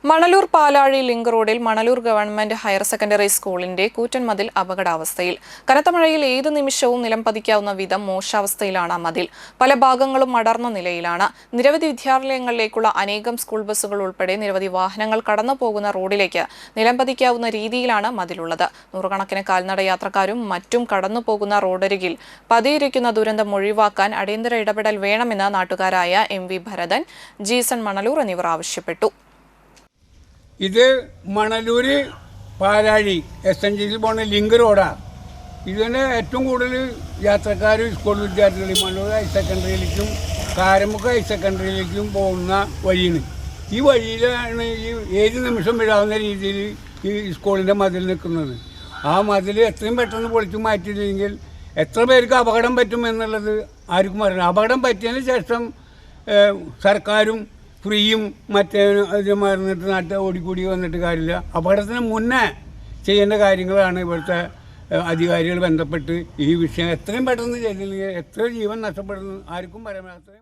മണലൂർ പാലാഴി link റോഡിൽ Manalur government higher secondary സ്കൂളിന്റെ കൂറ്റൻ മതിൽ അപകടാവസ്ഥയിൽ. കനത്ത മഴയിൽ ഏതു നിമിഷവും നിലംപതിക്കാവുന്ന വിധം മോശാവസ്ഥയിലാണ് മതിൽ. പല ഭാഗങ്ങളും അടർന്ന നിലയിലാണ്. നിരവധി വിദ്യാലയങ്ങളിലേക്കുള്ള അനേകം സ്കൂൾ ബസ്സുകൾ ഉൾപ്പെടെ നിരവധി വാഹനങ്ങൾ കടന്നുപോകുന്ന റോഡിലേക്ക് നിലംപതിക്കാവുന്ന രീതിയിലാണ് മതിലുള്ളത്. നൂറുകണക്കിന് കാൽനട യാത്രക്കാരും മറ്റും കടന്നുപോകുന്ന റോഡരികിൽ പതിയിരിക്കുന്ന ദുരന്തം ഒഴിവാക്കാൻ അടിയന്തര ഇടപെടൽ വേണമെന്ന് നാട്ടുകാരായ എം വി ഭരതൻ, ജീസൺ മണലൂർ എന്നിവർ ആവശ്യപ്പെട്ടു. ഇത് മണലൂര് പാലാഴി SNGയിൽ പോകുന്ന ലിങ്ക് റോഡാണ്. ഇതിന് ഏറ്റവും കൂടുതൽ യാത്രക്കാർ സ്കൂൾ വിദ്യാർത്ഥികൾ മണലൂർ ഹയർ സെക്കൻഡറിയിലേക്കും കാരമുക്ക് ഹയർ സെക്കൻഡറിയിലേക്കും പോകുന്ന വഴിയാണ്. ഈ വഴിയിലാണ് ഈ ഏത് നിമിഷം വിടാവുന്ന രീതിയിൽ ഈ സ്കൂളിൻ്റെ മതിൽ നിൽക്കുന്നത്. ആ മതിൽ എത്രയും പെട്ടെന്ന് പൊളിച്ചു മാറ്റിയില്ലെങ്കിൽ എത്ര പേർക്ക് അപകടം പറ്റുമെന്നുള്ളത് ആർക്കും അറിയണം. അപകടം പറ്റിയതിന് ശേഷം സർക്കാരും ഫ്രീയും മറ്റേ മറന്നിട്ട് നാട്ടിൽ ഓടിക്കൂടി വന്നിട്ട് കാര്യമില്ല. അപകടത്തിന് മുന്നേ ചെയ്യേണ്ട കാര്യങ്ങളാണ് ഇവിടുത്തെ അധികാരികൾ ബന്ധപ്പെട്ട് ഈ വിഷയം എത്രയും പെട്ടെന്ന് ചെയ്തില്ലെങ്കിൽ എത്ര ജീവൻ നഷ്ടപ്പെടുന്നു ആർക്കും പറയാൻ.